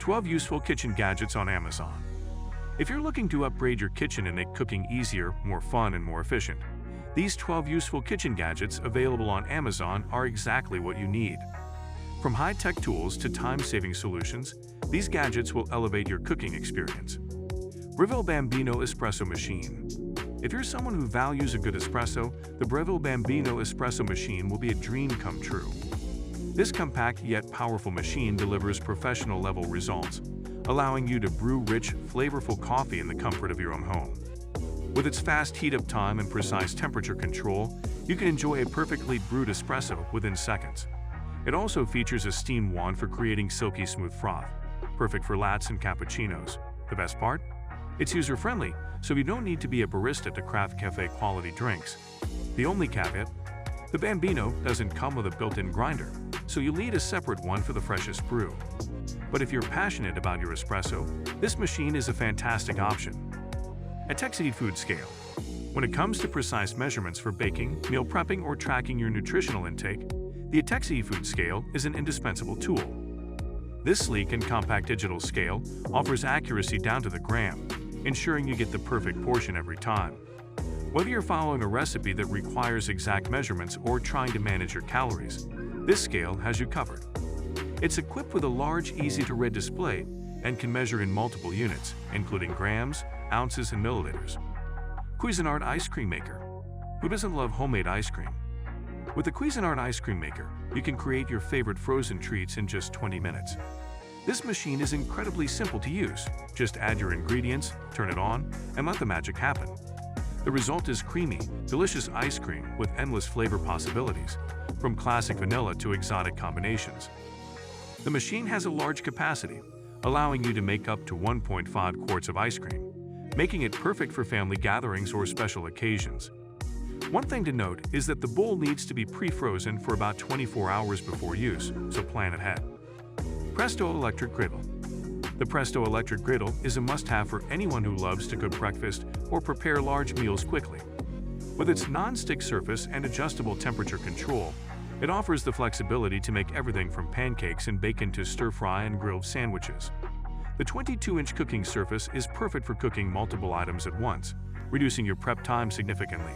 12 useful kitchen gadgets on Amazon. If you're looking to upgrade your kitchen and make cooking easier, more fun, and more efficient, these 12 useful kitchen gadgets available on Amazon are exactly what you need. From high-tech tools to time-saving solutions, these gadgets will elevate your cooking experience. Breville Bambino Espresso Machine. If you're someone who values a good espresso, the Breville Bambino Espresso Machine will be a dream come true. This compact yet powerful machine delivers professional-level results, allowing you to brew rich, flavorful coffee in the comfort of your own home. With its fast heat-up time and precise temperature control, you can enjoy a perfectly brewed espresso within seconds. It also features a steam wand for creating silky smooth froth, perfect for lattes and cappuccinos. The best part? It's user-friendly, so you don't need to be a barista to craft cafe-quality drinks. The only caveat? The Bambino doesn't come with a built-in grinder, so you'll need a separate one for the freshest brew. But if you're passionate about your espresso, this machine is a fantastic option. Atexity Food Scale. When it comes to precise measurements for baking, meal prepping, or tracking your nutritional intake, the Atexity Food Scale is an indispensable tool. This sleek and compact digital scale offers accuracy down to the gram, ensuring you get the perfect portion every time. Whether you're following a recipe that requires exact measurements or trying to manage your calories, this scale has you covered. It's equipped with a large, easy-to-read display and can measure in multiple units, including grams, ounces, and milliliters. Cuisinart Ice Cream Maker. Who doesn't love homemade ice cream? With the Cuisinart Ice Cream Maker, you can create your favorite frozen treats in just 20 minutes. This machine is incredibly simple to use. Just add your ingredients, turn it on, and let the magic happen. The result is creamy, delicious ice cream with endless flavor possibilities, from classic vanilla to exotic combinations. The machine has a large capacity, allowing you to make up to 1.5 quarts of ice cream, making it perfect for family gatherings or special occasions. One thing to note is that the bowl needs to be pre-frozen for about 24 hours before use, so plan ahead. Presto Electric Griddle. The Presto Electric Griddle is a must-have for anyone who loves to cook breakfast or prepare large meals quickly. With its non-stick surface and adjustable temperature control, it offers the flexibility to make everything from pancakes and bacon to stir-fry and grilled sandwiches. The 22-inch cooking surface is perfect for cooking multiple items at once, reducing your prep time significantly.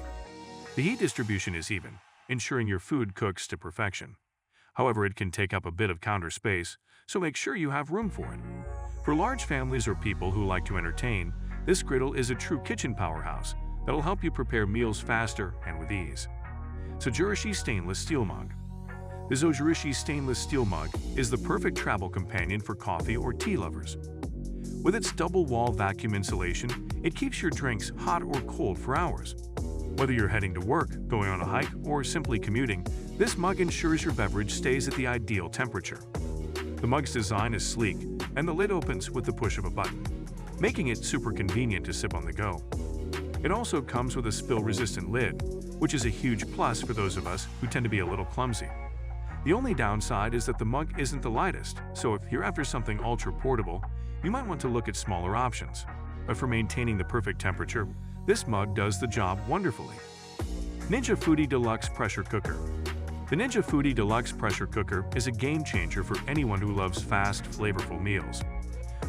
The heat distribution is even, ensuring your food cooks to perfection. However, it can take up a bit of counter space, so make sure you have room for it. For large families or people who like to entertain, this griddle is a true kitchen powerhouse that'll help you prepare meals faster and with ease. Zojirushi Stainless Steel Mug. The Zojirushi Stainless Steel Mug is the perfect travel companion for coffee or tea lovers. With its double-wall vacuum insulation, it keeps your drinks hot or cold for hours. Whether you're heading to work, going on a hike, or simply commuting, this mug ensures your beverage stays at the ideal temperature. The mug's design is sleek, and the lid opens with the push of a button, making it super convenient to sip on the go. It also comes with a spill-resistant lid, which is a huge plus for those of us who tend to be a little clumsy. The only downside is that the mug isn't the lightest, so if you're after something ultra-portable, you might want to look at smaller options. But for maintaining the perfect temperature, this mug does the job wonderfully. Ninja Foodi Deluxe Pressure Cooker. The Ninja Foodi Deluxe Pressure Cooker is a game-changer for anyone who loves fast, flavorful meals.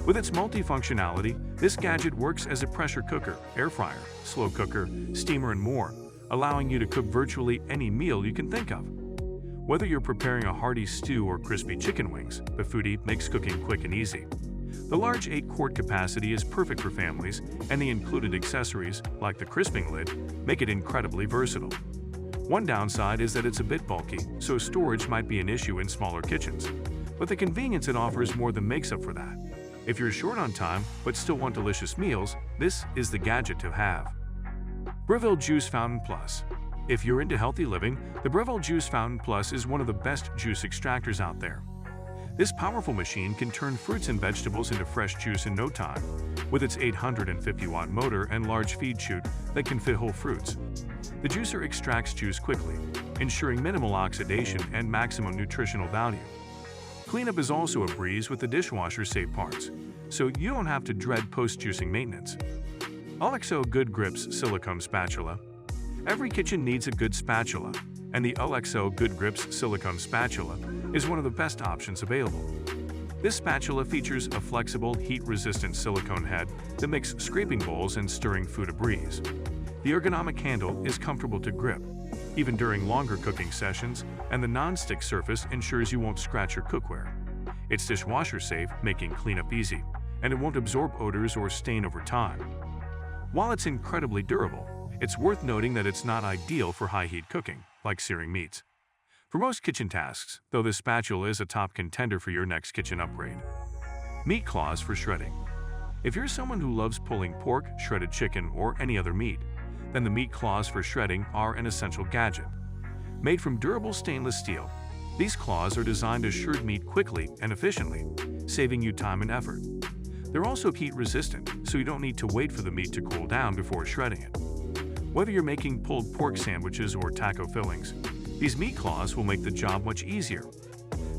With its multifunctionality, this gadget works as a pressure cooker, air fryer, slow cooker, steamer, and more, allowing you to cook virtually any meal you can think of. Whether you're preparing a hearty stew or crispy chicken wings, the Foodi makes cooking quick and easy. The large 8-quart capacity is perfect for families, and the included accessories, like the crisping lid, make it incredibly versatile. One downside is that it's a bit bulky, so storage might be an issue in smaller kitchens, but the convenience it offers more than makes up for that. If you're short on time but still want delicious meals, this is the gadget to have. Breville Juice Fountain Plus. If you're into healthy living, the Breville Juice Fountain Plus is one of the best juice extractors out there. This powerful machine can turn fruits and vegetables into fresh juice in no time, with its 850-watt motor and large feed chute that can fit whole fruits. The juicer extracts juice quickly, ensuring minimal oxidation and maximum nutritional value. Cleanup is also a breeze with the dishwasher-safe parts, so you don't have to dread post-juicing maintenance. Ulexo Good Grips Silicone Spatula. Every kitchen needs a good spatula, and the Ulexo Good Grips Silicone Spatula is one of the best options available. This spatula features a flexible, heat-resistant silicone head that makes scraping bowls and stirring food a breeze. The ergonomic handle is comfortable to grip, even during longer cooking sessions, and the non-stick surface ensures you won't scratch your cookware. It's dishwasher safe, making cleanup easy, and it won't absorb odors or stain over time. While it's incredibly durable, it's worth noting that it's not ideal for high-heat cooking, like searing meats. For most kitchen tasks, though, this spatula is a top contender for your next kitchen upgrade. Meat claws for shredding. If you're someone who loves pulling pork, shredded chicken, or any other meat, then the meat claws for shredding are an essential gadget. Made from durable stainless steel, these claws are designed to shred meat quickly and efficiently, saving you time and effort. They're also heat-resistant, so you don't need to wait for the meat to cool down before shredding it. Whether you're making pulled pork sandwiches or taco fillings, these meat claws will make the job much easier.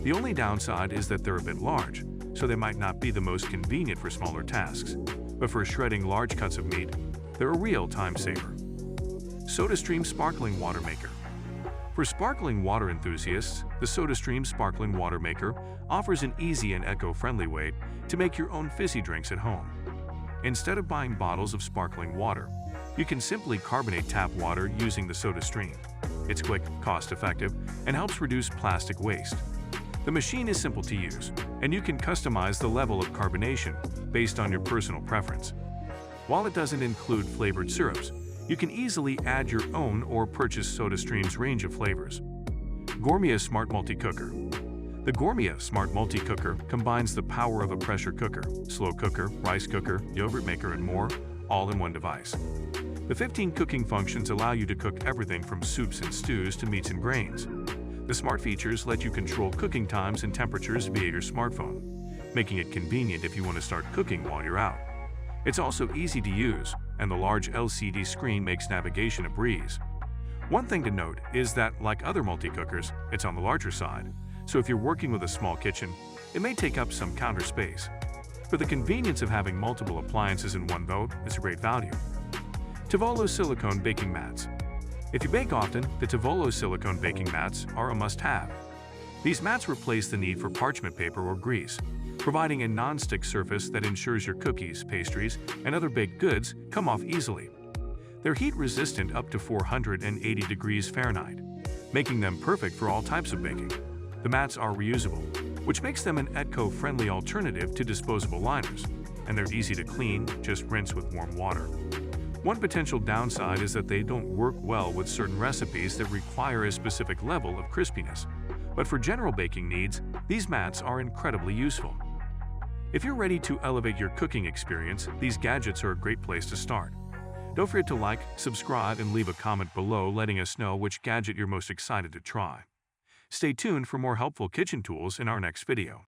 The only downside is that they're a bit large, so they might not be the most convenient for smaller tasks, but for shredding large cuts of meat, they're a real time saver. SodaStream Sparkling Water Maker. For sparkling water enthusiasts, the SodaStream Sparkling Water Maker offers an easy and eco-friendly way to make your own fizzy drinks at home. Instead of buying bottles of sparkling water, you can simply carbonate tap water using the SodaStream. It's quick, cost-effective, and helps reduce plastic waste. The machine is simple to use, and you can customize the level of carbonation based on your personal preference. While it doesn't include flavored syrups, you can easily add your own or purchase SodaStream's range of flavors. Gourmia Smart Multi-Cooker. The Gourmia Smart Multi-Cooker combines the power of a pressure cooker, slow cooker, rice cooker, yogurt maker, and more, all in one device. The 15 cooking functions allow you to cook everything from soups and stews to meats and grains. The smart features let you control cooking times and temperatures via your smartphone, making it convenient if you want to start cooking while you're out. It's also easy to use, and the large LCD screen makes navigation a breeze. One thing to note is that, like other multi-cookers, it's on the larger side, so if you're working with a small kitchen, it may take up some counter space. For the convenience of having multiple appliances in one, though, it's a great value. Tovolo Silicone Baking Mats. If you bake often, the Tovolo silicone baking mats are a must-have. These mats replace the need for parchment paper or grease, providing a non-stick surface that ensures your cookies, pastries, and other baked goods come off easily. They're heat-resistant up to 480 degrees Fahrenheit, making them perfect for all types of baking. The mats are reusable, which makes them an eco-friendly alternative to disposable liners, and they're easy to clean, just rinse with warm water. One potential downside is that they don't work well with certain recipes that require a specific level of crispiness. But for general baking needs, these mats are incredibly useful. If you're ready to elevate your cooking experience, these gadgets are a great place to start. Don't forget to like, subscribe, and leave a comment below letting us know which gadget you're most excited to try. Stay tuned for more helpful kitchen tools in our next video.